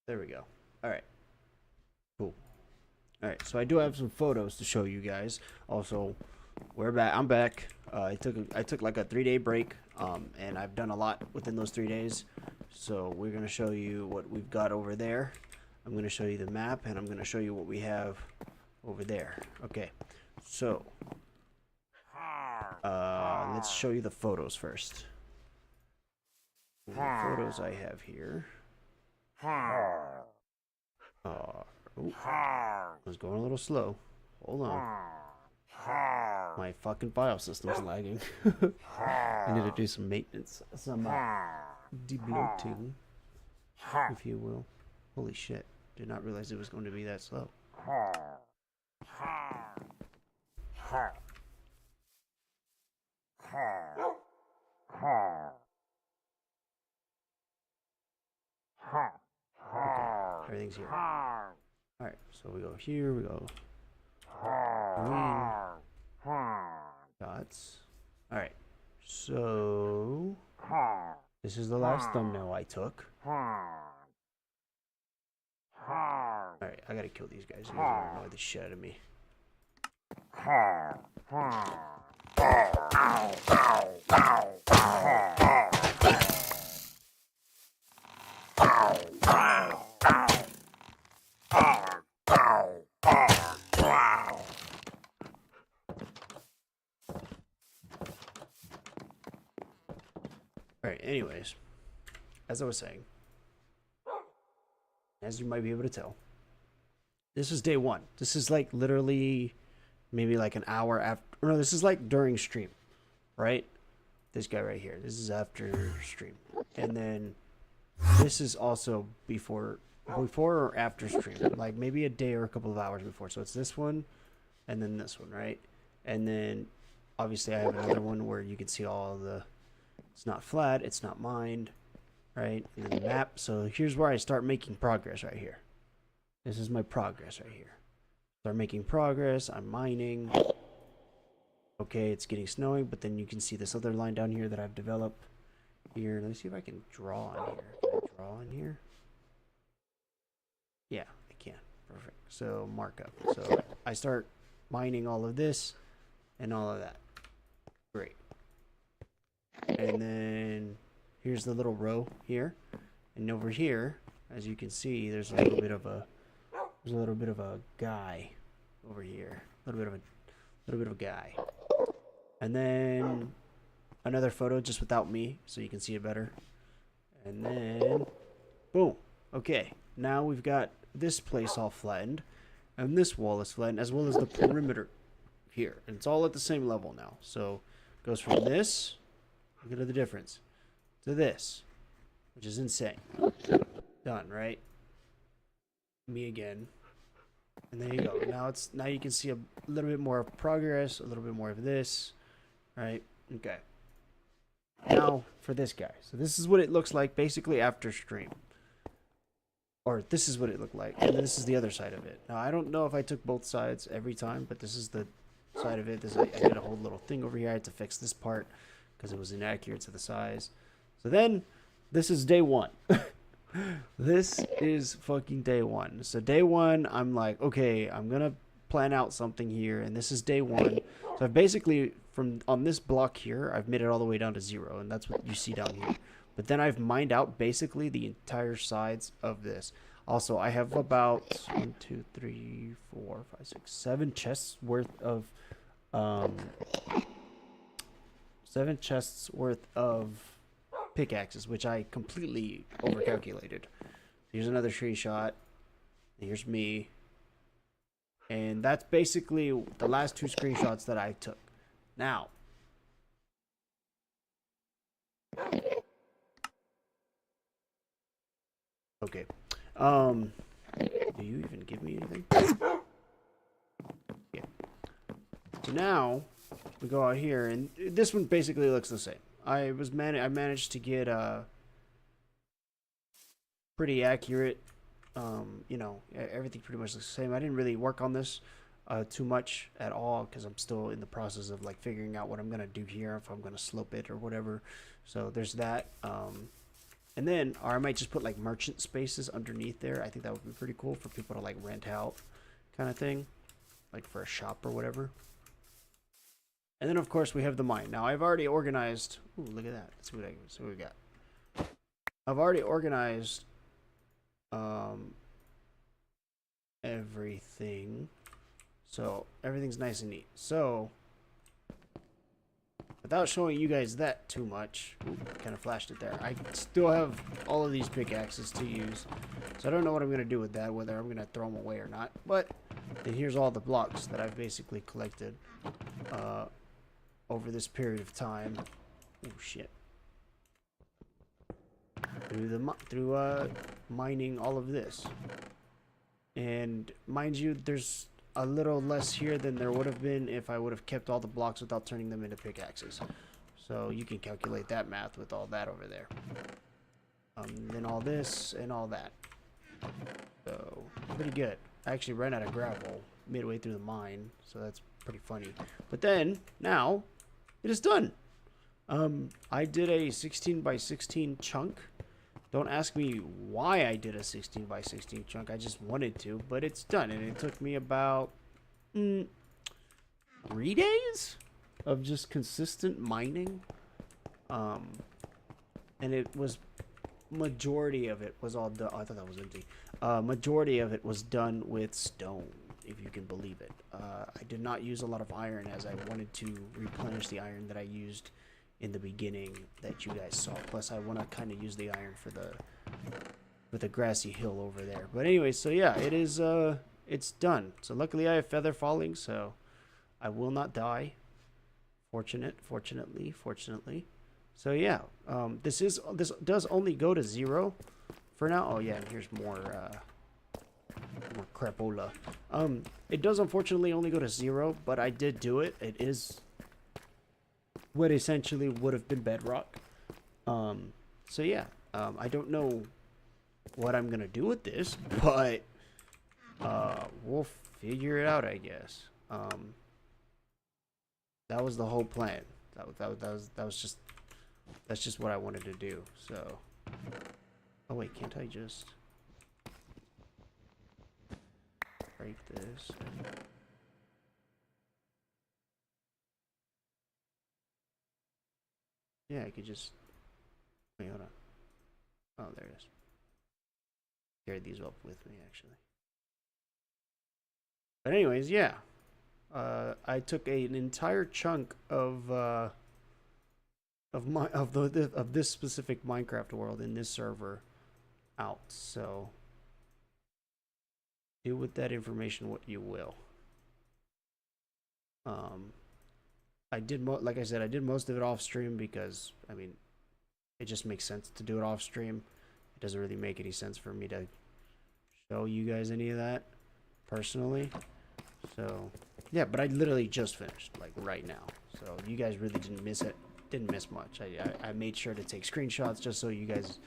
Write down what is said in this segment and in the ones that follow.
There we go. All right. Cool. All right. So I do have some photos to show you guys. Also, we're back. I'm back. I took like a 3-day break. And I've done a lot within those 3 days. So we're gonna show you what we've got over there. I'm gonna show you the map, and I'm gonna show you what we have over there. Okay. So let's show you the photos first. The photos I have here. Oh, I was going a little slow. Hold on. My fucking file system's lagging. I need to do some maintenance, some debloating, if you will. Holy shit. Did not realize it was going to be that slow. Okay, everything's here. Alright, so we go here, we go green dots. Alright, so this is the last thumbnail I took. Alright, I gotta kill these guys. These guys annoy the shit out of me. Alright, anyways, as I was saying, as you might be able to tell, this is day one. This is like literally maybe like an hour after. No, this is like during stream, right? This guy right here. This is after stream. And then this is also before or after stream. Like maybe a day or a couple of hours before. So it's this one and then this one, right? And then obviously I have another one where you can see all the, it's not flat, it's not mined, right? And then the map. So here's where I start making progress right here. This is my progress right here. Start making progress. I'm mining. Okay, it's getting snowing, but then you can see this other line down here that I've developed here. Let me see if I can draw on here. Can I draw on here? Yeah, I can. Perfect. So markup. So I start mining all of this and all of that. Great. And then here's the little row here. And over here, as you can see, there's a little bit of a guy over here. A little bit of a guy. And then another photo just without me, so you can see it better. And then boom. Okay. Now we've got this place all flattened, and this wall is flattened, as well as the perimeter here. And it's all at the same level now. So it goes from this, look at the difference, to this, which is insane. Done, right? Me again. And there you go. Now you can see a little bit more of progress, a little bit more of this, right? Okay. Now for this guy. So this is what it looks like basically after stream. Or this is what it looked like, and this is the other side of it. Now I don't know if I took both sides every time, but this is the side of it. I did a whole little thing over here. I had to fix this part because it was inaccurate to the size. So then this is day one. This is fucking day one. So day one, I'm like, okay, I'm gonna plan out something here, and this is day one. So I've basically, from on this block here, I've made it all the way down to 0, and that's what you see down here. But then I've mined out basically the entire sides of this. Also, I have about 1, 2, 3, 4, 5, 6, 7 chests worth of 7 chests worth of pickaxes, which I completely overcalculated. Here's another screenshot. Here's me. And that's basically the last 2 screenshots that I took. Now, okay. Do you even give me anything? Yeah. So now we go out here, and this one basically looks the same. I managed to get pretty accurate. You know, everything pretty much looks the same. I didn't really work on this too much at all because I'm still in the process of like figuring out what I'm gonna do here, if I'm gonna slope it or whatever. So there's that. And then, or I might just put like merchant spaces underneath there. I think that would be pretty cool for people to like rent out kind of thing, like for a shop or whatever. And then of course we have the mine. Now I've already organized. Ooh, look at that. Let's see what we got. I've already organized everything. So everything's nice and neat. So without showing you guys that too much, kind of flashed it there. I still have all of these pickaxes to use. So I don't know what I'm going to do with that, whether I'm going to throw them away or not. But then here's all the blocks that I've basically collected over this period of time. Oh shit. Through mining all of this. And mind you, there's a little less here than there would have been if I would have kept all the blocks without turning them into pickaxes. So you can calculate that math with all that over there. Then all this and all that. So pretty good. I actually ran out of gravel midway through the mine, so that's pretty funny. But then now it is done. I did a 16 by 16 chunk. Don't ask me why I did a 16 by 16 chunk. I just wanted to, but it's done. And it took me about 3 days of just consistent mining. And it was, majority of it was all done. Oh, I thought that was empty. Majority of it was done with stone, if you can believe it. I did not use a lot of iron as I wanted to replenish the iron that I used in the beginning that you guys saw. Plus I want to kind of use the iron for the grassy hill over there. But anyway, so yeah, it is it's done. So luckily I have feather falling, so I will not die. Fortunately. So yeah, this does only go to 0 for now. Oh yeah, and here's more crapola. It does unfortunately only go to 0, but I did do it. It is what essentially would have been bedrock. So yeah, I don't know what I'm gonna do with this, but we'll figure it out, I guess. That was the whole plan. That's just what I wanted to do. So, oh wait, can't I just break this? Yeah, I could just... Wait, hold on. Oh, there it is. Carried these up with me, actually. But anyways, yeah. I took an entire chunk of this specific Minecraft world in this server out. So do with that information what you will. I did like I said, I did most of it off stream because I mean, it just makes sense to do it off stream. It doesn't really make any sense for me to show you guys any of that personally. So yeah, but I literally just finished like right now. So you guys really didn't miss it. Didn't miss much. I made sure to take screenshots just so you guys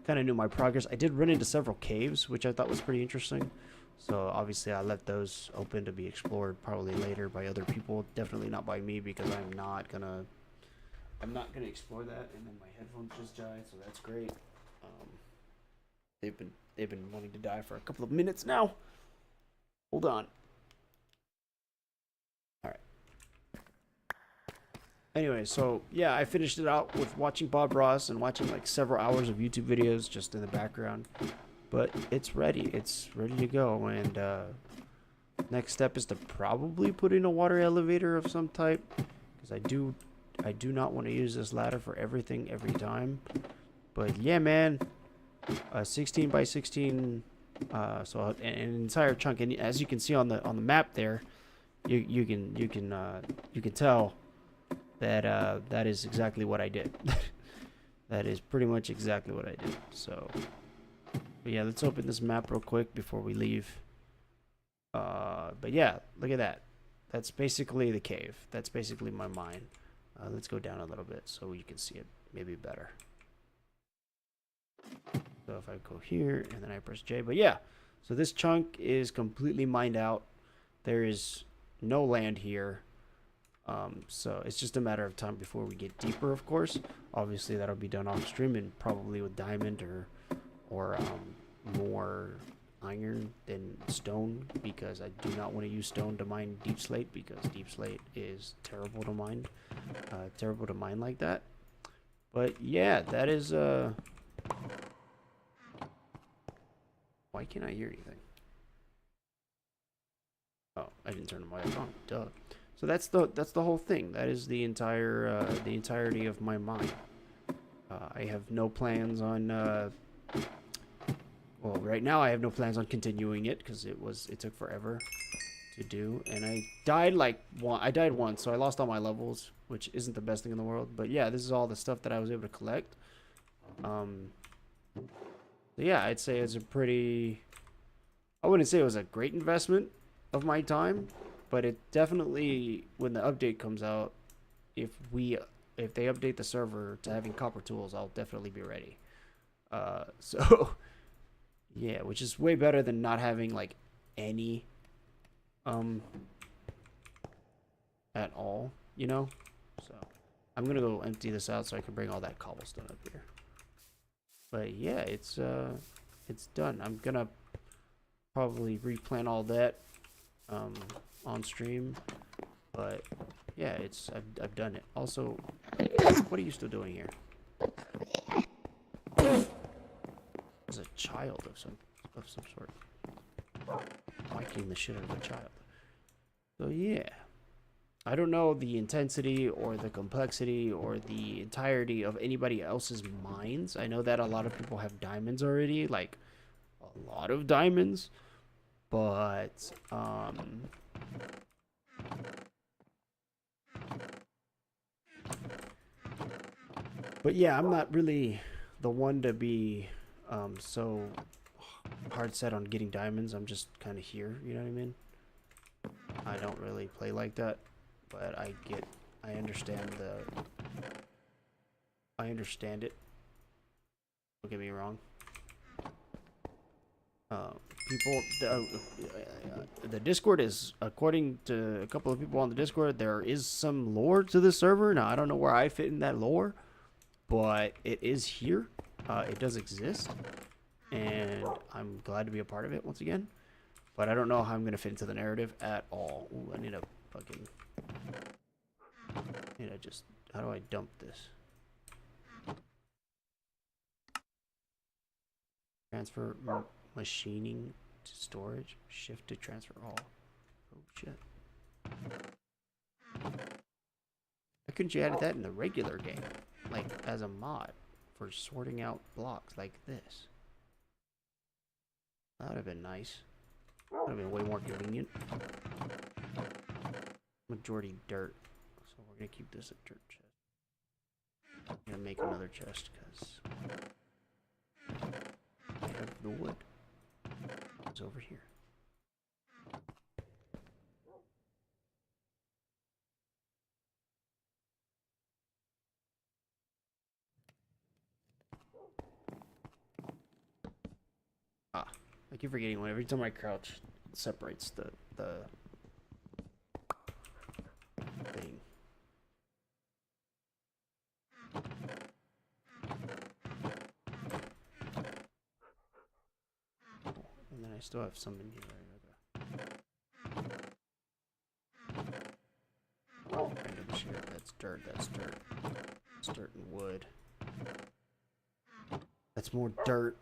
kind of knew my progress. I did run into several caves, which I thought was pretty interesting. So obviously I left those open to be explored probably later by other people. Definitely not by me because I'm not gonna explore that. And then my headphones just died, so that's great. They've been wanting to die for a couple of minutes now. Hold on. Alright. Anyway, so yeah, I finished it out with watching Bob Ross and watching like several hours of YouTube videos just in the background. But it's ready. It's ready to go. And next step is to probably put in a water elevator of some type, because I do not want to use this ladder for everything every time. But yeah, man, 16 by 16. So an entire chunk, and as you can see on the map there, you can tell that that is exactly what I did. That is pretty much exactly what I did. So. But yeah, let's open this map real quick before we leave. But yeah, look at that. That's basically the cave. That's basically my mine. Let's go down a little bit so you can see it maybe better. So if I go here and then I press J. But yeah, so this chunk is completely mined out. There is no land here. So it's just a matter of time before we get deeper, of course. Obviously, that'll be done off stream and probably with diamond or more iron than stone, because I do not want to use stone to mine deep slate, because deep slate is terrible to mine, like that. But yeah, that is why can't I hear anything? Oh, I didn't turn the mic on. Duh. So that's the whole thing. That is the entirety of my mine. I have no plans on well, right now I have no plans on continuing it, because it took forever to do, and I died once, so I lost all my levels, which isn't the best thing in the world. But yeah, this is all the stuff that I was able to collect. So yeah, I'd say it's a pretty, I wouldn't say it was a great investment of my time, but it definitely, when the update comes out, if they update the server to having copper tools, I'll definitely be ready. So yeah, which is way better than not having like any at all, you know. So I'm gonna go empty this out so I can bring all that cobblestone up here. But yeah, it's done. I'm gonna probably replant all that on stream, but yeah, I've done it. Also, what are you still doing here? As a child of some sort, whacking the shit out of a child. So yeah, I don't know the intensity or the complexity or the entirety of anybody else's mines. I know that a lot of people have diamonds already, like a lot of diamonds, but yeah, I'm not really the one to be so hard set on getting diamonds. I'm just kind of here, you know what I mean? I don't really play like that, but I understand it. Don't get me wrong. The Discord is, according to a couple of people on the Discord, there is some lore to this server. Now, I don't know where I fit in that lore, but it is here. It does exist, and I'm glad to be a part of it once again. But I don't know how I'm gonna fit into the narrative at all. Ooh, I need a fucking. How do I dump this? Transfer machining to storage. Shift to transfer all. Oh shit. Why couldn't you add that in the regular game? Like as a mod for sorting out blocks like this. That would have been nice. That would have been way more convenient. Majority dirt. So we're gonna keep this a dirt chest. I'm gonna make another chest because I have the wood. It's over here. I keep forgetting one. Every time I crouch, it separates the thing. And then I still have some in here. Random shit. That's dirt. That's dirt. That's dirt and wood. That's more dirt.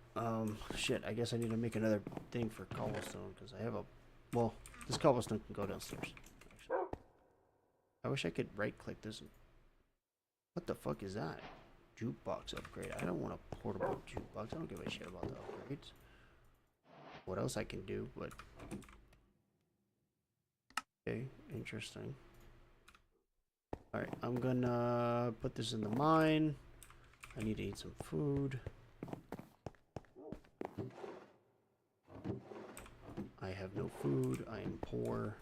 Shit, I guess I need to make another thing for cobblestone, because I have a... Well, this cobblestone can go downstairs, actually. I wish I could right-click this. What the fuck is that? Jukebox upgrade. I don't want a portable jukebox. I don't give a shit about the upgrades. What else I can do, but... Okay, interesting. Alright, I'm gonna put this in the mine. I need to eat some food. I have no food. I am poor.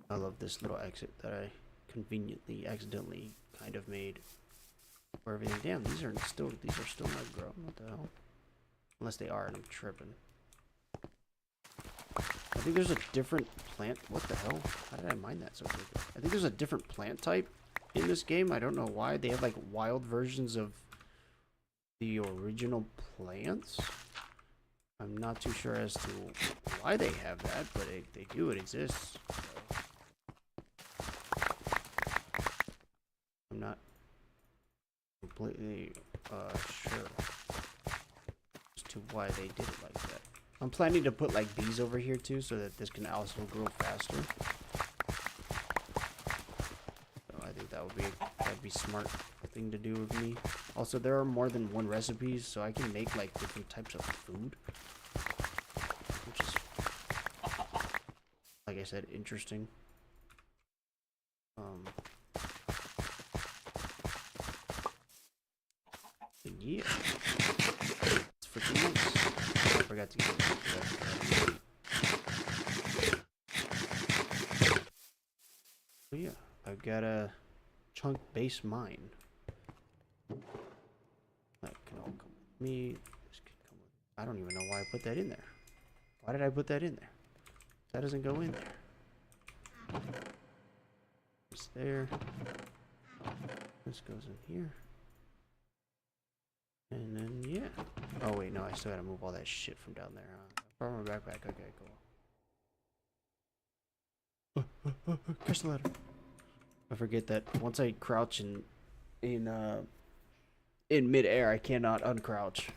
I love this little exit that I conveniently, accidentally kind of made for everything. Damn, these are still not grown. What the hell? Unless they are, and I'm tripping. But think there's a different plant. What the hell? How did I mine that so quickly? I think there's a different plant type in this game. I don't know why. They have like wild versions of the original plants. I'm not too sure as to why they have that, but they do. It exists. So. I'm not completely sure as to why they did it like that. I'm planning to put like these over here too, so that this can also grow faster. So I think that'd be smart thing to do with me. Also, there are more than one recipes, so I can make like different types of food, which is, like I said, interesting. Yeah. It's freaking nice. I forgot to get it. So yeah, I've got a chunk base mine. That can all come with me. This can come with. I don't even know why I put that in there. Why did I put that in there? That doesn't go in there. It's there. This goes in here. And then, yeah. Oh, wait, no, I still gotta move all that shit from down there, huh? From my backpack. Okay, cool. Catch the ladder. I forget that once I crouch in midair, I cannot uncrouch.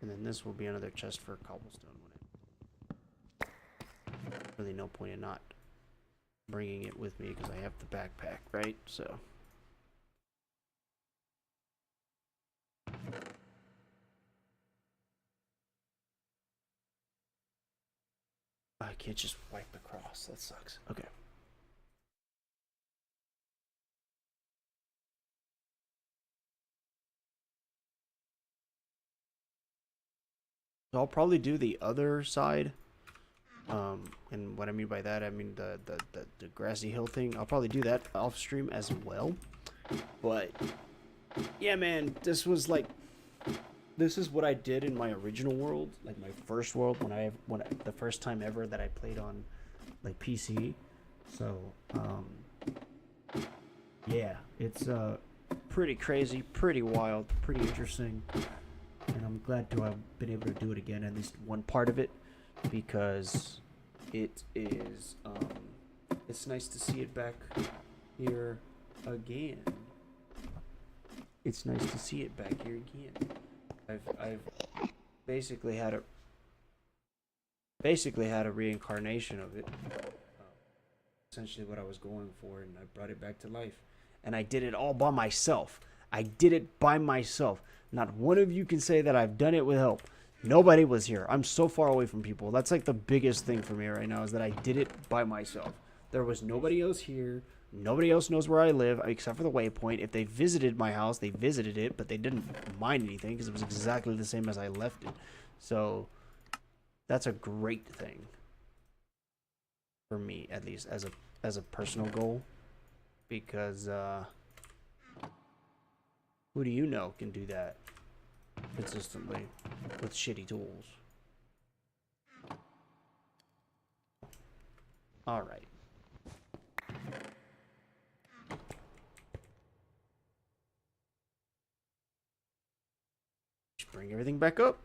And then this will be another chest for cobblestone. Really no point in not bringing it with me because I have the backpack, right? So I can't just wipe across. That sucks. Okay. So I'll probably do the other side. And what I mean by that, I mean the grassy hill thing. I'll probably do that off stream as well. But yeah, man, this is what I did in my original world, like my first world when the first time ever that I played on like PC. So yeah, it's pretty crazy, pretty wild, pretty interesting, and I'm glad to have been able to do it again, at least one part of it, because it is it's nice to see it back here again. It's nice to see it back here again. I've basically had a reincarnation of it. Essentially what I was going for, and I brought it back to life. And I did it all by myself. I did it by myself. Not one of you can say that I've done it with help. Nobody was here. I'm so far away from people. That's like the biggest thing for me right now, is that I did it by myself. There was nobody else here. Nobody else knows where I live except for the waypoint. If they visited my house, they visited it, but they didn't mind anything because it was exactly the same as I left it. So that's a great thing for me, at least as a personal goal, because who do you know can do that consistently with shitty tools? All right. Just bring everything back up.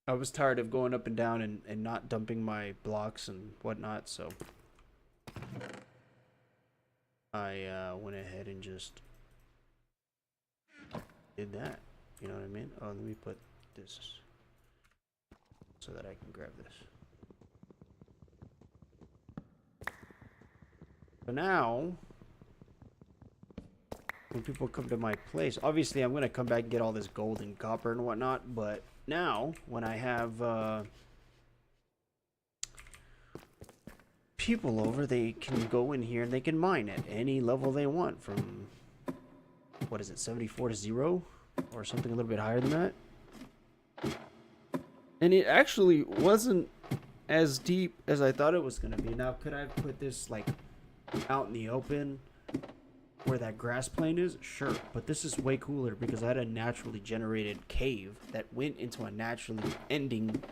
I was tired of going up and down and not dumping my blocks and whatnot, so I went ahead and just did that. You know what I mean? Oh, let me put this so that I can grab this. So now, when people come to my place, obviously I'm going to come back and get all this gold and copper and whatnot, but now, when I have people over, they can go in here and they can mine at any level they want, from, what is it, 74 to 0? Or something a little bit higher than that. And it actually wasn't as deep as I thought it was going to be. Now, could I put this, like, out in the open where that grass plane is, sure. But this is way cooler because I had a naturally generated cave that went into a naturally ending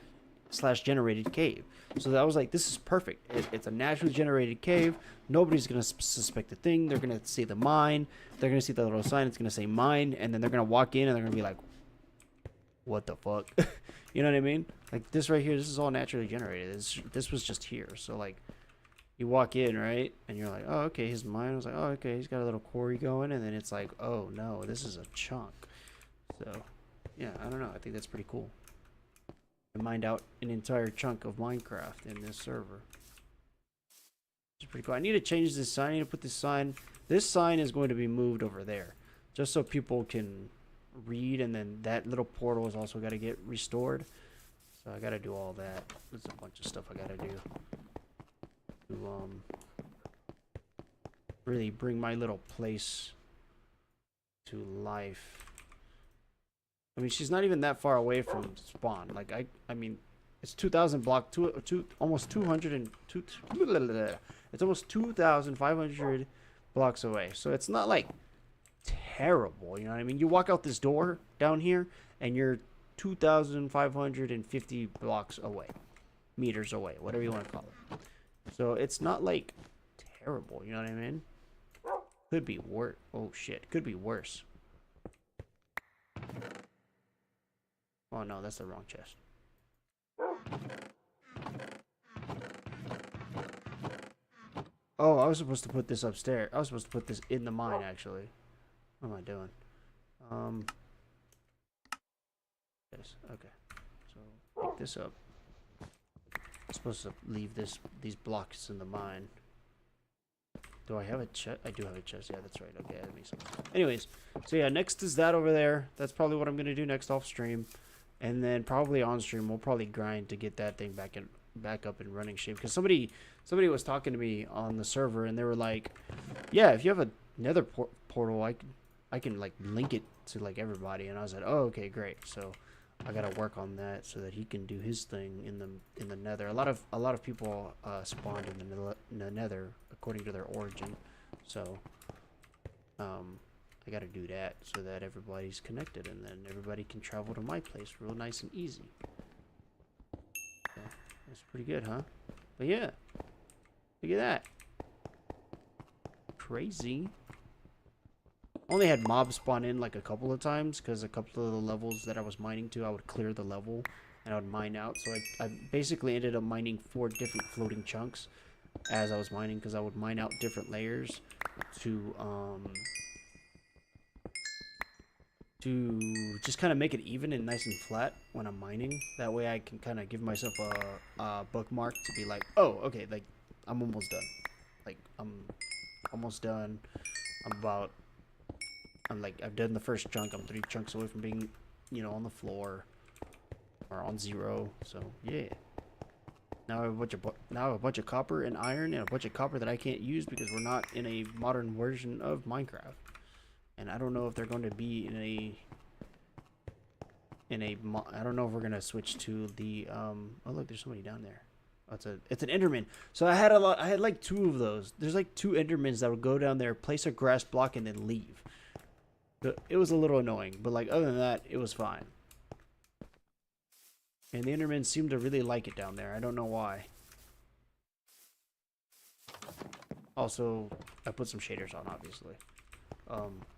/ generated cave. So that was like, this is perfect. It's a naturally generated cave. Nobody's gonna suspect a thing. They're gonna see the mine. They're gonna see the little sign. It's gonna say mine, and then they're gonna walk in and they're gonna be like, "What the fuck?" You know what I mean? Like this right here. This is all naturally generated. This was just here. So like, you walk in, right, and you're like, "Oh, okay, his mine." I was like, "Oh, okay, he's got a little quarry going," and then it's like, "Oh no, this is a chunk." So, yeah, I don't know. I think that's pretty cool. I mined out an entire chunk of Minecraft in this server. It's pretty cool. I need to change this sign. I need to put this sign. This sign is going to be moved over there, just so people can read, and then that little portal has also got to get restored. So I got to do all that. There's a bunch of stuff I got to do to really bring my little place to life. I mean, she's not even that far away from spawn. Like, I mean, it's 2,000 block, almost 202. It's almost 2,500 blocks away. So it's not like terrible. You know what I mean? You walk out this door down here, and you're 2,550 blocks away, meters away, whatever you want to call it. So it's not like terrible. You know what I mean? Could be worse. Oh shit, could be worse. Oh no, that's the wrong chest. Oh, I was supposed to put this upstairs. I was supposed to put this in the mine, actually. What am I doing? Yes, okay. So, pick this up. I'm supposed to leave these blocks in the mine. Do I have a chest? I do have a chest. Yeah, that's right. Okay, that makes sense. Anyways, so yeah, next is that over there. That's probably what I'm going to do next off stream. And then probably on stream, we'll probably grind to get that thing back up in running shape. Because somebody was talking to me on the server, and they were like, "Yeah, if you have a Nether portal, I can like link it to like everybody." And I was like, "Oh, okay, great." So I gotta work on that so that he can do his thing in the Nether. A lot of people spawned in the Nether according to their origin, so I gotta do that so that everybody's connected, and then everybody can travel to my place real nice and easy. So, that's pretty good, huh? But yeah, look at that. Crazy. Only had mobs spawn in like a couple of times, because a couple of the levels that I was mining to, I would clear the level and I would mine out. So I basically ended up mining 4 different floating chunks as I was mining, because I would mine out different layers to just kind of make it even and nice and flat when I'm mining. That way I can kind of give myself a bookmark to be like, oh, okay, like I'm almost done. Like I'm almost done. I've done the first chunk. I'm 3 chunks away from being, on the floor or on 0. So yeah. Now I have a bunch of copper and iron, and a bunch of copper that I can't use because we're not in a modern version of Minecraft. And I don't know if they're going to be I don't know if we're going to switch to the oh look, there's somebody down there. Oh, it's an Enderman. So I had like 2 of those. There's like 2 Endermans that would go down there, place a grass block, and then leave. But it was a little annoying, but like other than that, it was fine. And the Endermen seem to really like it down there. I don't know why. Also, I put some shaders on, obviously.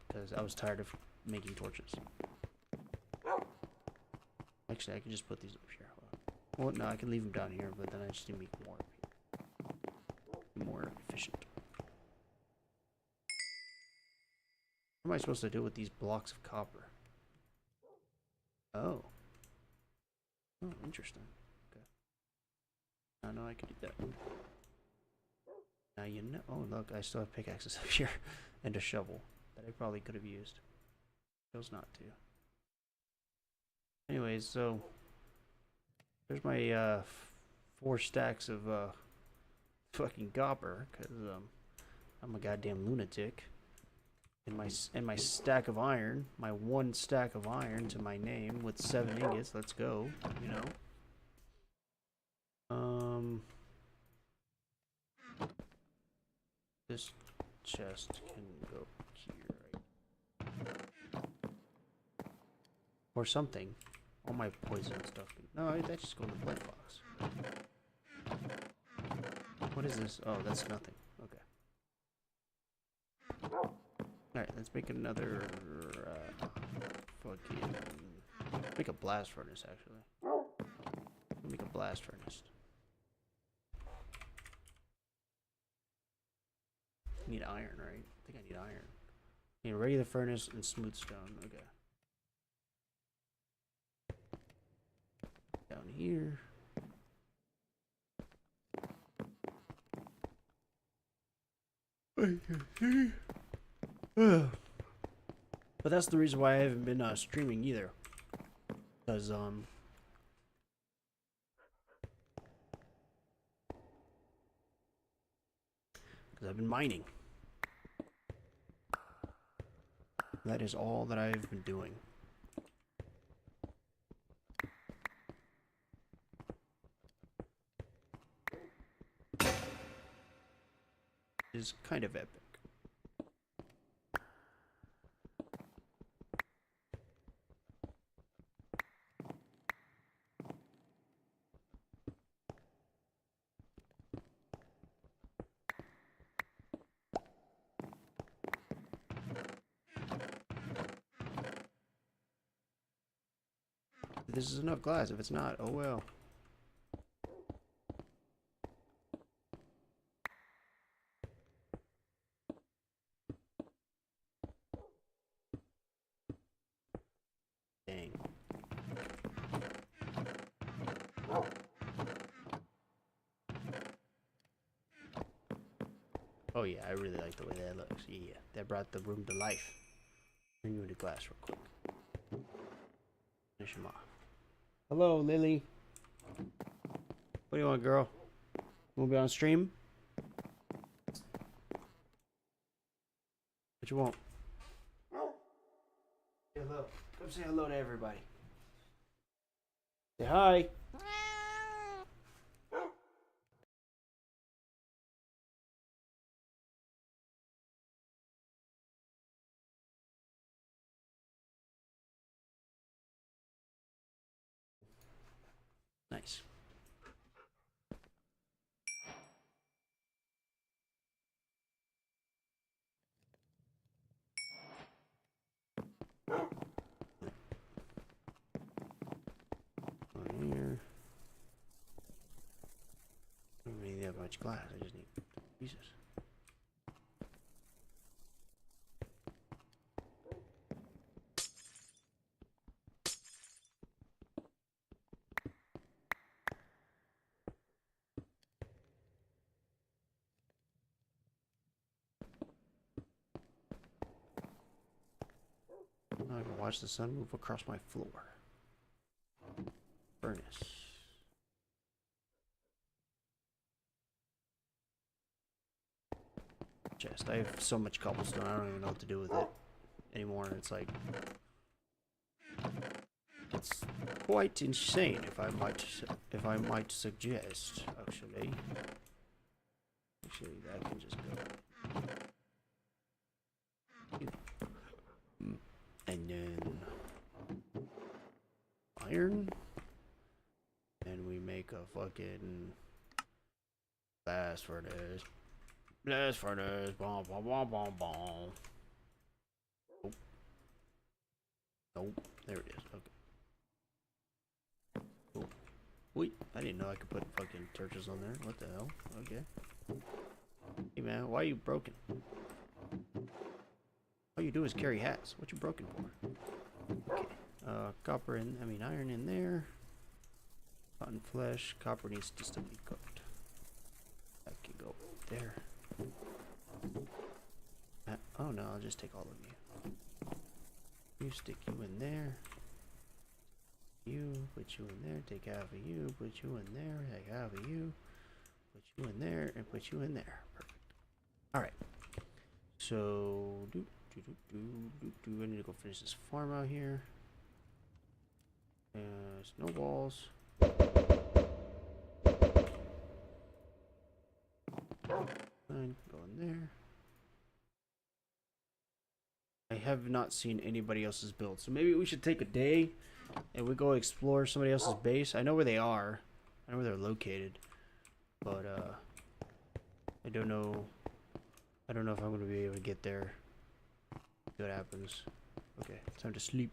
Because I was tired of making torches. Actually, I can just put these up here. Well, no, I can leave them down here, but then I just need to make more efficient. What am I supposed to do with these blocks of copper? Oh. Oh, interesting. Okay. I know I can do that. Now you know. Oh, look, I still have pickaxes up here and a shovel that I probably could have used. Chose not to. Anyways, so there's my 4 stacks of fucking copper, because I'm a goddamn lunatic. And my stack of iron, my 1 stack of iron to my name with 7 ingots. Let's go, This chest can go here, right? Or something. All my poison stuff. No, that just go in the plant box. What is this? Oh, that's nothing. Okay. Alright, let's make another fucking make a blast furnace actually. Make a blast furnace. I need iron, right? I think I need iron. I need regular furnace and smooth stone. Okay. Down here. But that's the reason why I haven't been streaming either. Because I've been mining. That is all that I've been doing. It is kind of epic. This is enough glass. If it's not, oh well. Dang. Oh yeah, I really like the way that looks. Yeah, that brought the room to life. Turn you into glass real quick. Finish him off. Hello, Lily. What do you want, girl? You wanna be on stream? What you want? Say hello. Come say hello to everybody. Say hi. Nice. On here. I don't need that much glass. I just need pieces. I can watch the sun move across my floor. Furnace. Chest. I have so much cobblestone, I don't even know what to do with it anymore. It's like... it's quite insane, if I might suggest, actually. Actually, that can just go. And then iron, and we make a fucking blast furnace. Blast furnace. Bom, bom, bom, bom, bom. Nope. Nope. There it is. Okay. Cool. Wait, I didn't know I could put fucking torches on there. What the hell? Okay. Hey man, why are you broken? All you do is carry hats. What you broken for? Okay. Copper in, iron in there. Cotton flesh. Copper needs to still be cooked. That can go there. Oh no, I'll just take all of you. You stick you in there. You, put you in there. Take half of you. Put you in there. Take half of you. Put you in there and put you in there. Perfect. Alright. So, I need to go finish this farm out here. Snowballs. Fine, go in there. I have not seen anybody else's build, so maybe we should take a day and we go explore somebody else's base. I know where they are. I know where they're located, but I don't know. I don't know if I'm gonna be able to get there. See what happens. Okay, time to sleep.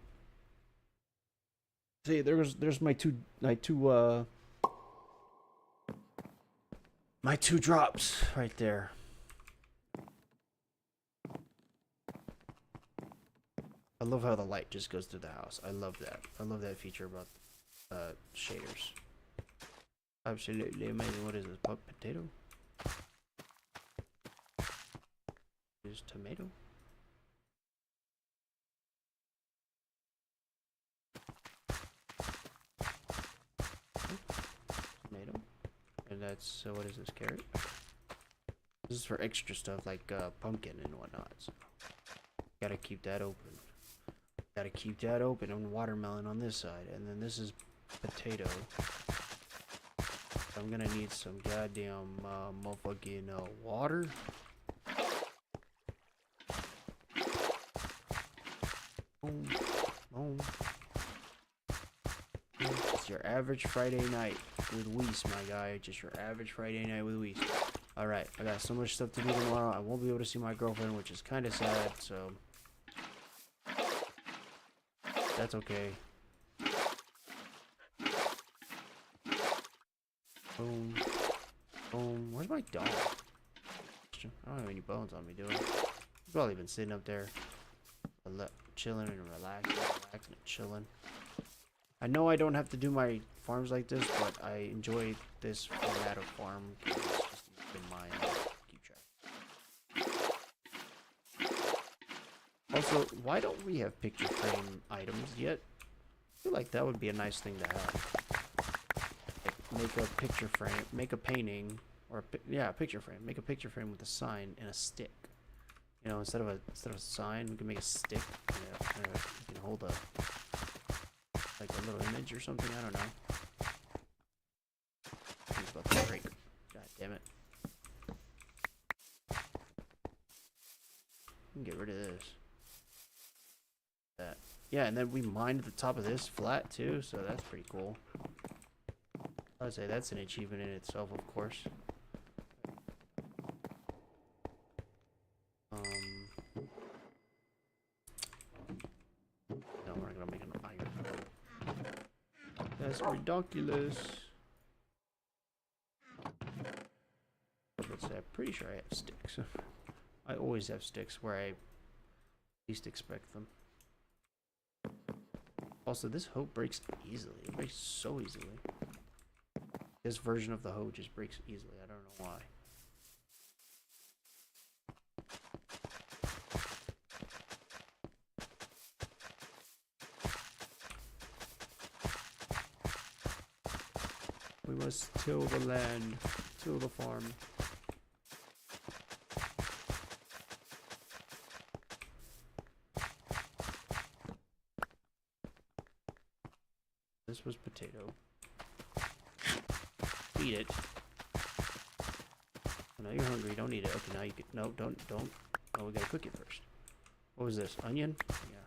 See, there's my two drops right there. I love how the light just goes through the house. I love that. I love that feature about shaders. Absolutely amazing. What is this? Potato? Is tomato? Tomato. And that's what is this? Carrot? This is for extra stuff like pumpkin and whatnot. So gotta keep that open. Gotta keep that open. And watermelon on this side, and then this is potato. I'm gonna need some goddamn motherfucking water. Boom, boom. It's your average Friday night with Weiss, my guy. Just your average Friday night with Weiss. Alright, I got so much stuff to do tomorrow. I won't be able to see my girlfriend, which is kind of sad, so that's okay. Boom. Boom. Where's my dog? I don't have any bones on me, do I? He's probably been sitting up there chilling and relaxing and chilling. I know I don't have to do my farms like this, but I enjoy this format of farm because it's just in mind keep track. Also, why don't we have picture frame items yet? I feel like that would be a nice thing to have. Like make a picture frame, make a painting, or a picture frame. Make a picture frame with a sign and a stick. You know, instead of a sign, we can make a stick. You can hold like a little image or something. I don't know. It's about to break. God damn it. We can get rid of this. That. Yeah, and then we mined the top of this flat too, so that's pretty cool. I would say that's an achievement in itself, of course. No, we're not gonna make an iron. That's ridiculous. Let's say, I'm pretty sure I have sticks. I always have sticks where I least expect them. Also, this hoe breaks easily. It breaks so easily. This version of the hoe just breaks easily. I don't know why. We must till the land, till the farm. This was potato. Eat it. Oh, now you're hungry. Don't eat it. Okay, now you can. No, don't. Oh, we gotta cook it first. What was this? Onion? Yeah.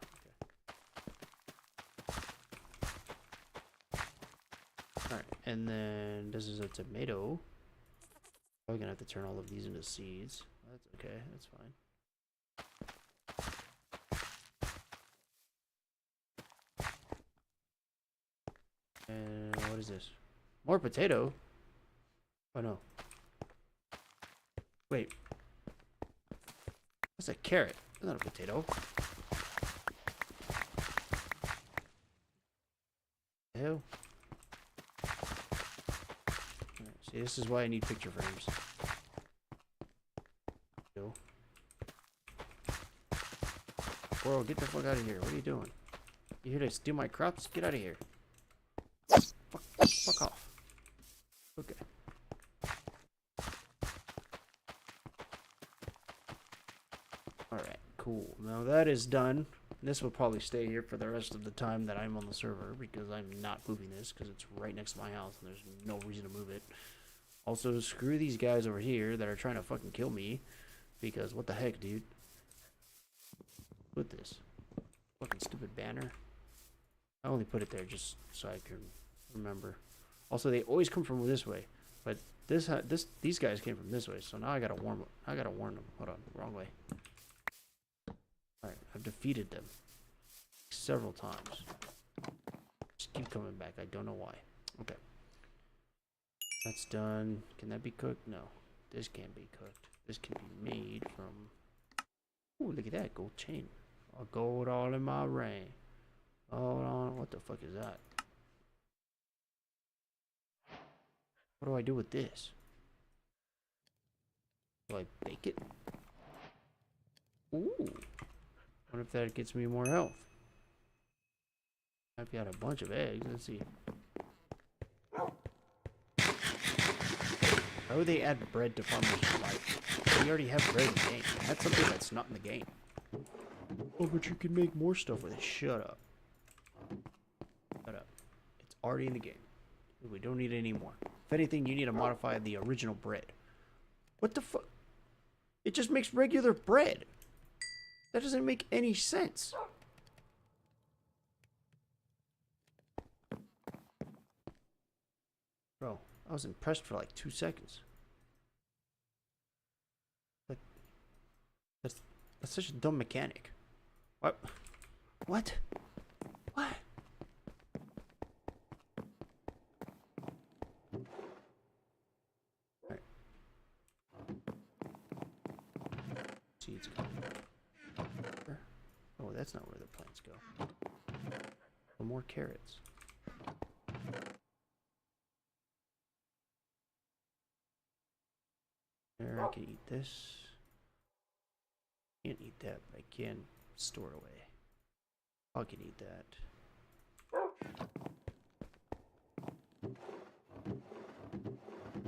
Okay. All right, and then this is a tomato. Probably gonna have to turn all of these into seeds. That's okay. That's fine. And what is this? More potato? Oh no. Wait. That's a carrot. That's not a potato. The hell? Alright, see, this is why I need picture frames. Go. Squirrel, get the fuck out of here. What are you doing? You here to steal my crops? Get out of here. Fuck off. Okay. Alright, cool. Now that is done. This will probably stay here for the rest of the time that I'm on the server because I'm not moving this because it's right next to my house and there's no reason to move it. Also, screw these guys over here that are trying to fucking kill me because what the heck, dude? Put this fucking stupid banner. I only put it there just so I can remember. Also, they always come from this way, but these guys came from this way. So now I gotta warn them. Hold on, wrong way. All right, I've defeated them several times. Just keep coming back. I don't know why. Okay, that's done. Can that be cooked? No, this can't be cooked. This can be made from. Ooh, look at that gold chain. A gold all in my ring. Hold on, what the fuck is that? What do I do with this? Do I bake it? Ooh. Wonder if that gets me more health. I've got a bunch of eggs. Let's see. Why would they add bread to Farmer's Life? We already have bread in the game. That's something that's not in the game. Oh, but you can make more stuff with it. Shut up. Shut up. It's already in the game. We don't need it anymore. If anything, you need to modify the original bread. What the fuck? It just makes regular bread. That doesn't make any sense. Bro, I was impressed for like 2 seconds. Like, that's such a dumb mechanic. What? What? What? Alright. Seeds coming. Oh, that's not where the plants go. Oh, more carrots. There, I can eat this. Can't eat that, but I can store away. I can eat that.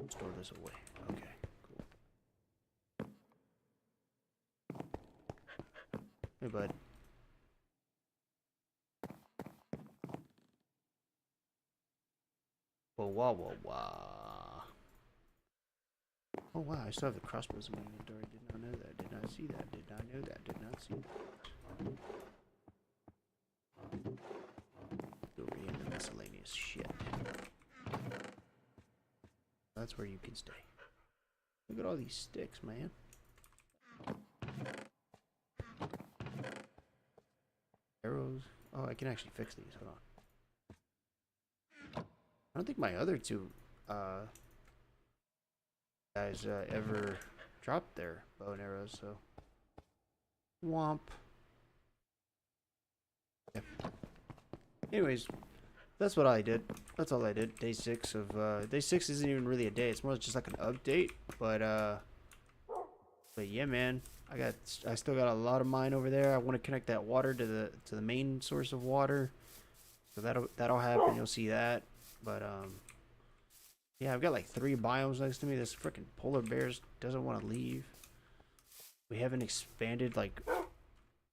Store this away. Okay, cool. Hey, bud. Whoa, whoa, whoa, whoa. Oh, wow, I still have the crossbows in my inventory. Did not know that. Did not see that. Did not know that. Did not see that. Go be in the miscellaneous shit. That's where you can stay. Look at all these sticks, man. Arrows. Oh, I can actually fix these. Hold on. I don't think my other two guys ever dropped their bow and arrows, so womp. Yeah. Anyways, that's what I did. That's all I did. Day 6 of day 6 isn't even really a day. It's more just like an update. But yeah, man. I still got a lot of mine over there. I want to connect that water to the main source of water. So that'll happen. You'll see that. But yeah, I've got like 3 biomes next to me. This freaking polar bears doesn't want to leave. We haven't expanded like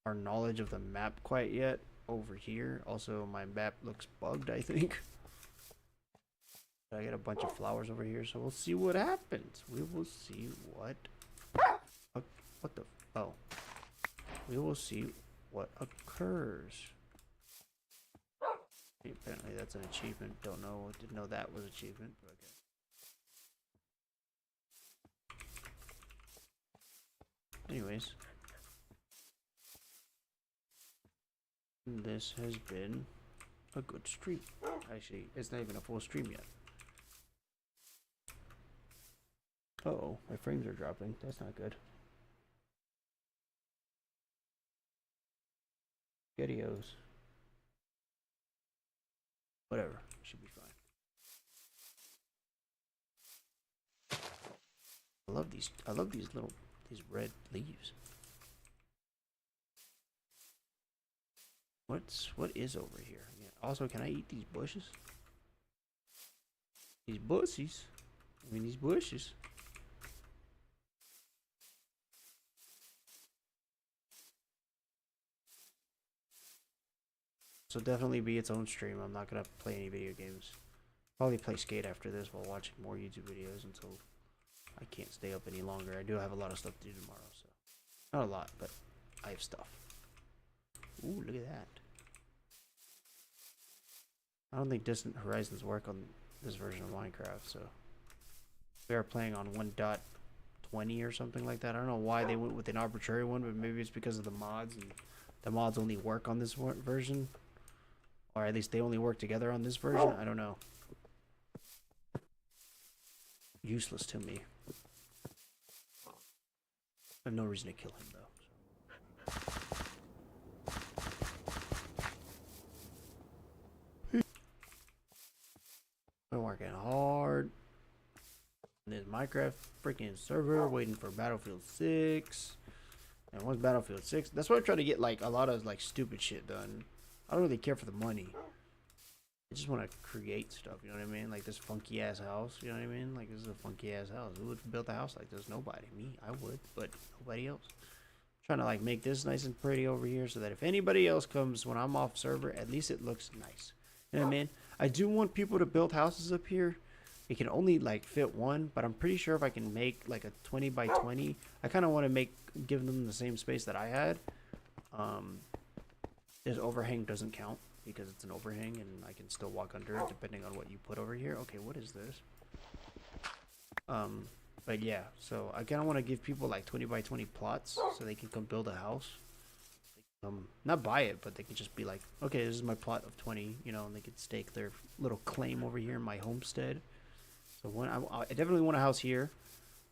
our knowledge of the map quite yet over here. Also, my map looks bugged, I think. I got a bunch of flowers over here, so we'll see what happens. We will see what the oh. We will see what occurs. Apparently that's an achievement. Didn't know that was achievement, but okay. Anyways, this has been a good stream. Actually, it's not even a full stream yet. Uh-oh, my frames are dropping. That's not good. Videos. Whatever, should be fine. I love these these red leaves. What is over here? Yeah. Also, can I eat these bushes? These bussies? I mean, these bushes. So definitely be its own stream. I'm not gonna play any video games. Probably play Skate after this while watching more YouTube videos until I can't stay up any longer. I do have a lot of stuff to do tomorrow, so not a lot, but I have stuff. Ooh, look at that. I don't think Distant Horizons work on this version of Minecraft, so we are playing on 1.20 or something like that. I don't know why they went with an arbitrary one, but maybe it's because of the mods, and the mods only work on this version, or at least they only work together on this version. I don't know. Useless to me. I have no reason to kill him though. Been working hard. This Minecraft freaking server waiting for Battlefield 6. And once Battlefield 6, that's why I'm trying to get like a lot of like stupid shit done. I don't really care for the money. I just want to create stuff, you know what I mean? Like this funky ass house, you know what I mean? Like this is a funky ass house. Who would build a house like this? Nobody. Me, I would, but nobody else. Trying to like make this nice and pretty over here so that if anybody else comes when I'm off server, at least it looks nice. You know what I mean? I do want people to build houses up here. It can only like fit one, but I'm pretty sure if I can make like a 20 by 20, I kind of want to give them the same space that I had. This overhang doesn't count because it's an overhang and I can still walk under it depending on what you put over here. Okay, what is this? But yeah, so I kind of want to give people like 20 by 20 plots so they can come build a house. Not buy it, but they can just be like, okay, this is my plot of 20, you know, and they could stake their little claim over here in my homestead. So I definitely want a house here,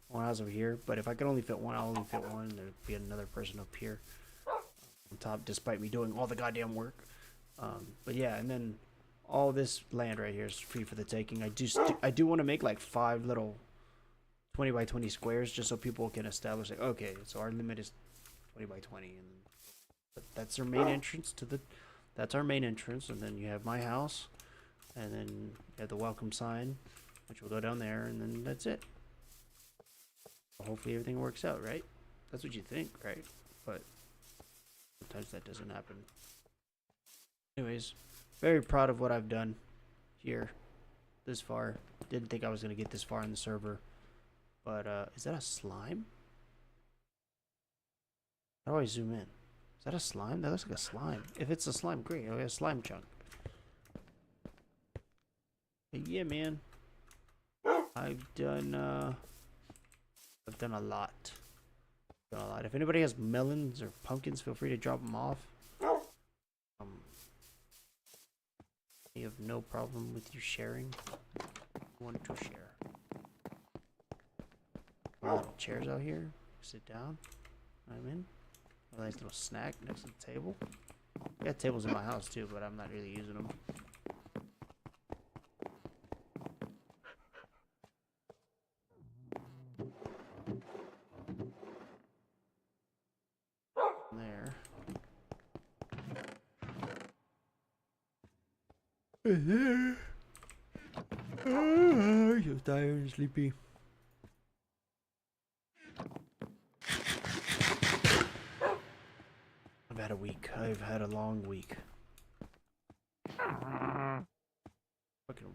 one house over here, but if I could only fit one, I'll only fit one. There'd be another person up here on top, despite me doing all the goddamn work. But yeah, and then all this land right here is free for the taking. I do want to make like 5 little 20 by 20 squares just so people can establish like, okay, so our limit is 20 by 20, and that's our main entrance to the. That's our main entrance, and then you have my house, and then you have the welcome sign, which will go down there, and then that's it. Hopefully everything works out, right? That's what you think, right? But sometimes that doesn't happen. Anyways, very proud of what I've done here this far. Didn't think I was gonna get this far in the server, but is that a slime? How do I zoom in? Is that a slime? That looks like a slime. If it's a slime, great. Oh, yeah, a slime chunk. But yeah, man. I've done a lot. If anybody has melons or pumpkins, feel free to drop them off. I have no problem with you sharing. I want to share. Little chairs out here. Sit down. I'm in. A nice little snack next to the table. I got tables in my house too, but I'm not really using them. There. So tired and sleepy. I've had a week. I've had a long week. Fucking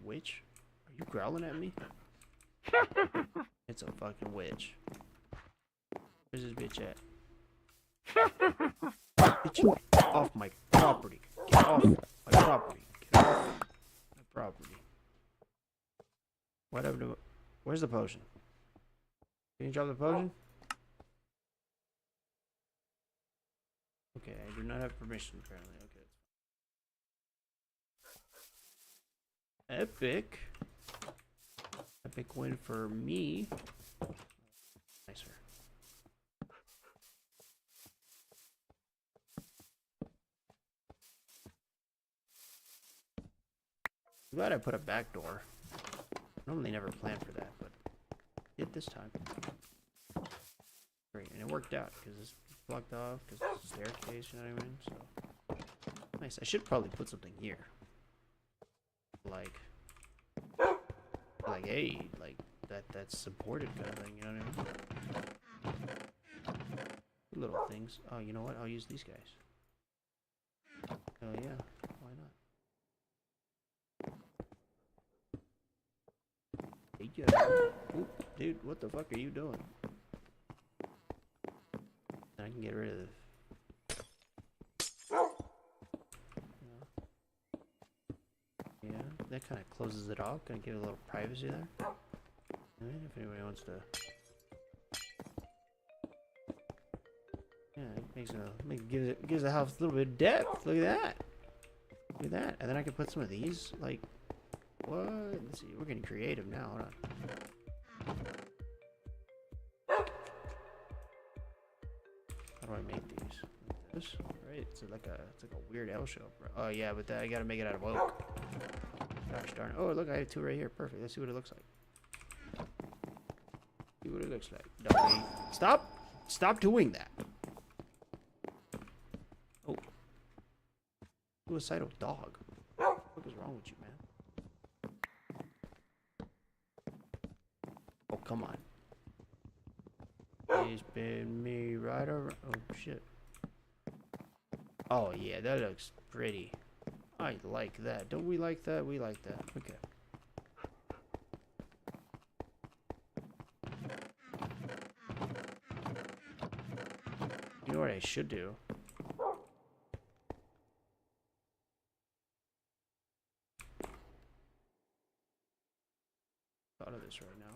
witch? Are you growling at me? It's a fucking witch. Where's this bitch at? Bitch, get off my property. Get off my property. Get off my property. What happened to... Where's the potion? Can you drop the potion? Okay, I do not have permission apparently. Okay. Epic. Epic win for me. Nicer. I'm glad I put a back door. Normally never planned for that, but did this time. Great, and it worked out because it's blocked off because it's a staircase, you know what I mean? So nice. I should probably put something here. Like hey, like that's supported kind of thing, you know what I mean? Little things. Oh, you know what? I'll use these guys. Oh yeah, why not? Oop, dude, what the fuck are you doing? I can get rid of this. that kind of closes it off. Gonna give it a little privacy there. Alright, if anybody wants to. Yeah, it gives the house a little bit of depth. Look at that. Look at that. And then I can put some of these, like, what? Let's see, we're getting creative now. Hold on. How do I make these? Like this? Right? It's like a weird L shape. Oh yeah, but I gotta make it out of oak. Gosh darn it. Oh look, I have two right here. Perfect. Let's see what it looks like. See what it looks like. Doggy. Stop doing that. Oh. Suicidal dog. What is wrong with you, man? Oh, come on. It's been me right around. Oh, shit. Oh, yeah, that looks pretty. I like that. Don't we like that? We like that. Okay. You know what I should do? Thought of this right now.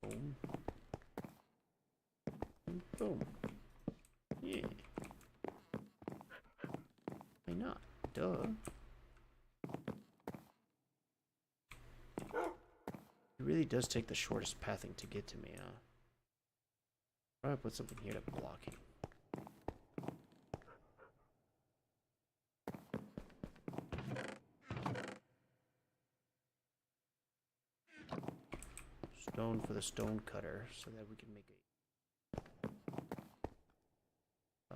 Boom. Boom. Yeah. Why not? Duh. It really does take the shortest pathing to get to me, huh? Probably put something here to block him. Stone for the stone cutter so that we can make a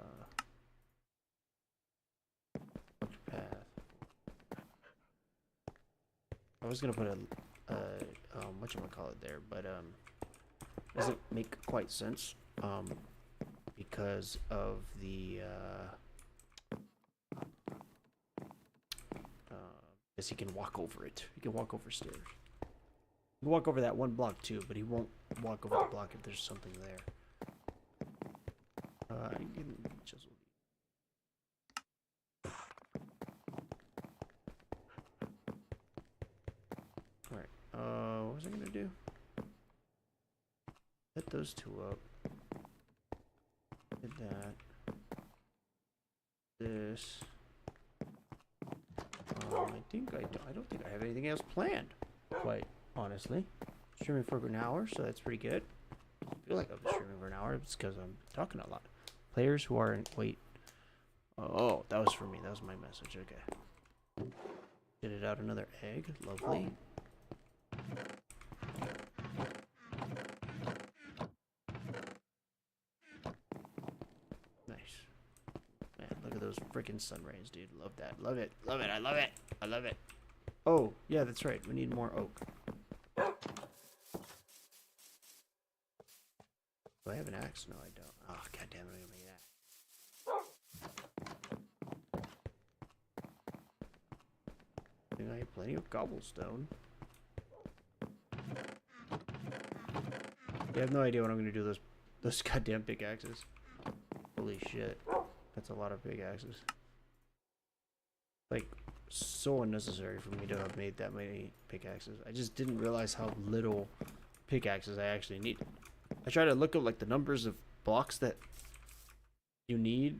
path. I was gonna put a whatchamacallit there, but doesn't make quite sense because of the because he can walk over it. He can walk over stairs. He can walk over that one block too, but he won't walk over the block if there's something there. You can chisel. Alright, what was I gonna do? Set those two up. Did that. This. I don't think I have anything else planned. Quite honestly. Streaming for an hour, so that's pretty good. I feel like I've been streaming for an hour. It's because I'm talking a lot. Players who are in. Wait. Oh, that was for me. That was my message. Okay. Get it out another egg. Lovely. Nice. Man, look at those freaking sun rays, dude. Love that. Love it. Love it. I love it. I love it. Oh, yeah, that's right. We need more oak. Do I have an axe? No, I don't. Oh, god damn it. I'm gonna make that. I think I have plenty of cobblestone. You have no idea what I'm gonna do with those goddamn pickaxes. Holy shit. That's a lot of pickaxes. Like, so unnecessary for me to have made that many pickaxes. I just didn't realize how little pickaxes I actually needed. I try to look up like the numbers of blocks that you need,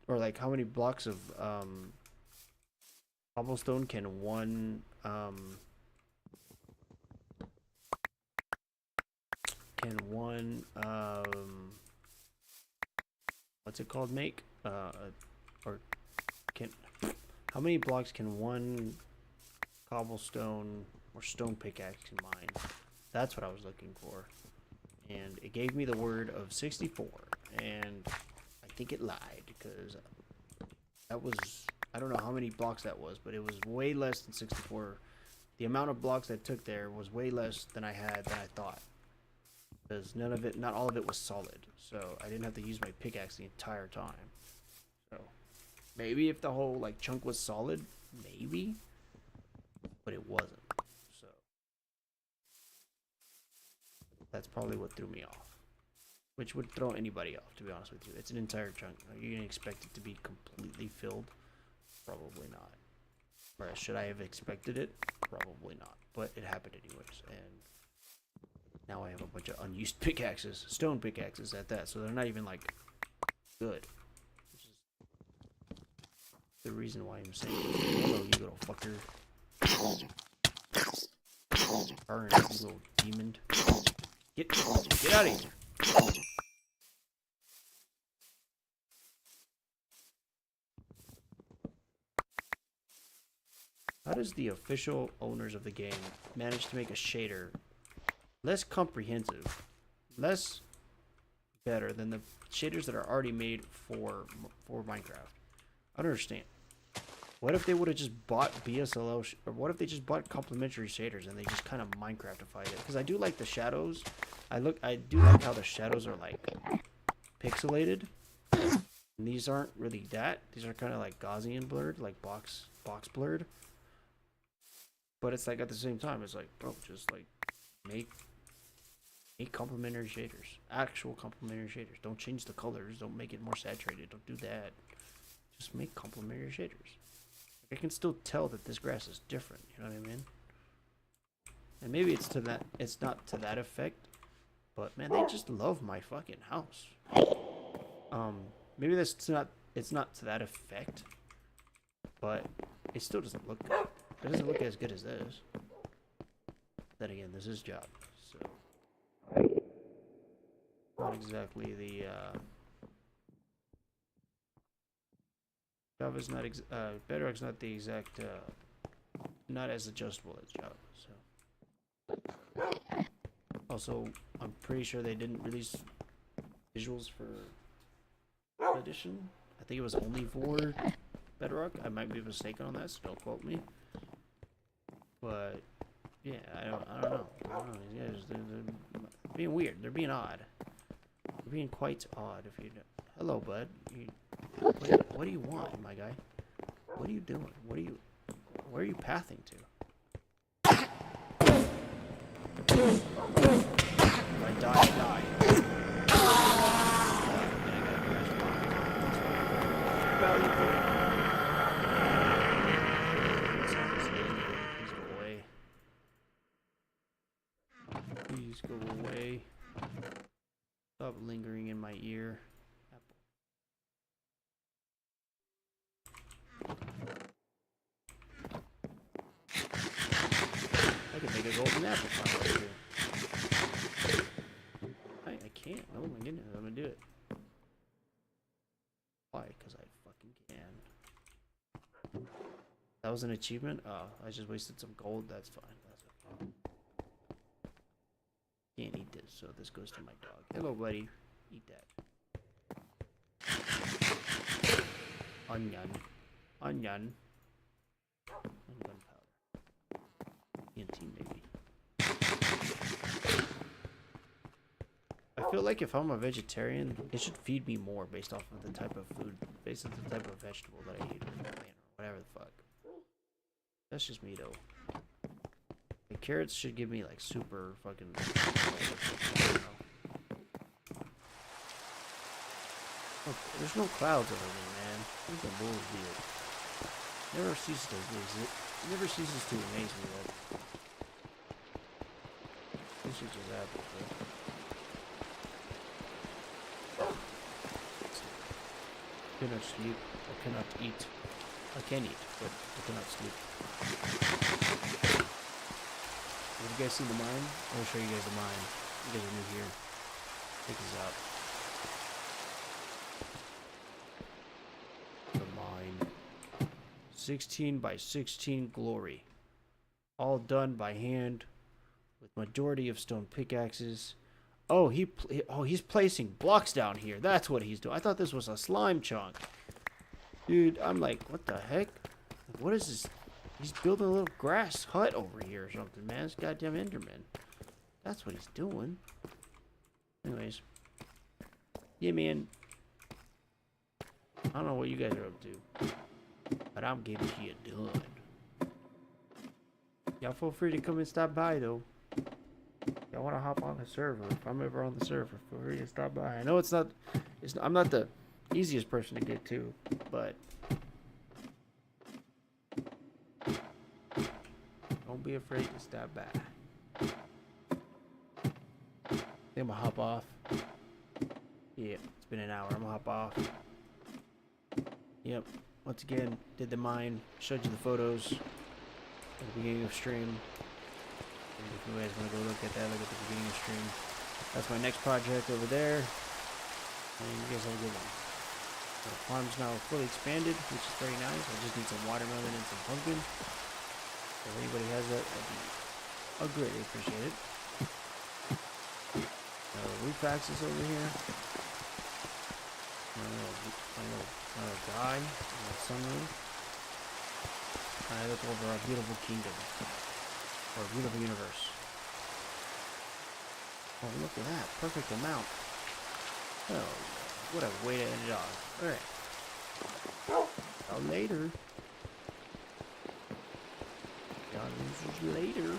or like how many blocks of cobblestone can one what's it called, make or can how many blocks can one cobblestone or stone pickaxe combine? That's what I was looking for, and it gave me the word of 64, and I think it lied because that was, I don't know how many blocks that was, but it was way less than 64. The amount of blocks I took there was way less than I thought, because not all of it was solid, so I didn't have to use my pickaxe the entire time. So maybe if the whole like chunk was solid, maybe, but it wasn't. So that's probably what threw me off, which would throw anybody off, to be honest with you. It's an entire chunk. You can expect it to be completely filled. Probably not. Or should I have expected it? Probably not. But it happened anyways, and now I have a bunch of unused pickaxes, stone pickaxes at that, so they're not even like good. Which is the reason why I'm saying, hello, you little fucker. Burn, you little demon. Get out of here. How does the official owners of the game manage to make a shader less comprehensive, less better than the shaders that are already made for Minecraft? I don't understand. What if they would have just bought BSLO, or what if they just bought complementary shaders and they just kind of Minecraftified it? Because I do like the shadows. I do like how the shadows are like pixelated. And these aren't really that. These are kind of like Gaussian blurred, like box blurred. But it's like at the same time, it's like, bro, just like make complementary shaders, actual complementary shaders. Don't change the colors. Don't make it more saturated. Don't do that. Just make complementary shaders. Like, I can still tell that this grass is different. You know what I mean? And maybe it's not to that effect. But man, they just love my fucking house. Maybe it's not to that effect. But it still doesn't look good. It doesn't look as good as this. Then again, this is Java, so not exactly the Java's not Bedrock's not the exact not as adjustable as Java. So also, I'm pretty sure they didn't release visuals for edition. I think it was only for Bedrock. I might be mistaken on that, so don't quote me. But yeah, I don't know. These guys, they're being weird. They're being odd. They're being quite odd. If you know. Hello, bud. What do you want, my guy? What are you doing? Where are you pathing to? If I die, I die. Please go away. Stop lingering in my ear. I can make a golden apple farm right here. I can't. Oh my goodness, I'm gonna do it. Why? Because I fucking can. That was an achievement? Oh, I just wasted some gold. That's fine. That's okay. Can't eat this, so this goes to my dog. Hello, buddy. Eat that. Onion. And gunpowder. TNT, maybe. I feel like if I'm a vegetarian, it should feed me more based off of the type of food, based on the type of vegetable that I eat, or plant, or whatever the fuck. That's just me, though. The carrots should give me, like, super fucking... Oh, there's no clouds over me, man. What the bullshit? Never ceases to amaze me that this shit just happened, bro. I cannot sleep. I cannot eat. I can eat, but I cannot sleep. Did you guys see the mine? I'll show you guys the mine. You guys are new here. Check this out. The mine. 16 by 16 glory. All done by hand with majority of stone pickaxes. Oh, he's placing blocks down here. That's what he's doing. I thought this was a slime chunk. Dude, I'm like, what the heck? What is this? He's building a little grass hut over here or something, man. This goddamn Enderman. That's what he's doing. Anyways. Yeah, man. I don't know what you guys are up to, but I'm getting shit done. Y'all feel free to come and stop by, though. Y'all want to hop on the server? If I'm ever on the server, feel free to stop by. I know I'm not the easiest person to get to, but Don't be afraid to step back. I think I'm gonna hop off. Yeah, it's been an hour. I'm gonna hop off. Yep. Once again, did the mine. Showed you the photos at the beginning of stream. And if you guys want to go look at that, look at the beginning of stream. That's my next project over there. And you guys have a good one. The farm's now fully expanded, which is very nice. I just need some watermelon and some pumpkin. So if anybody has that, I'll greatly appreciate it. Roof access over here. My little guy in the sunroom. And I look over our beautiful kingdom. Or beautiful universe. Oh, look at that. Perfect amount. Oh, what a way to end it off. Alright. Later. Y'all losers later.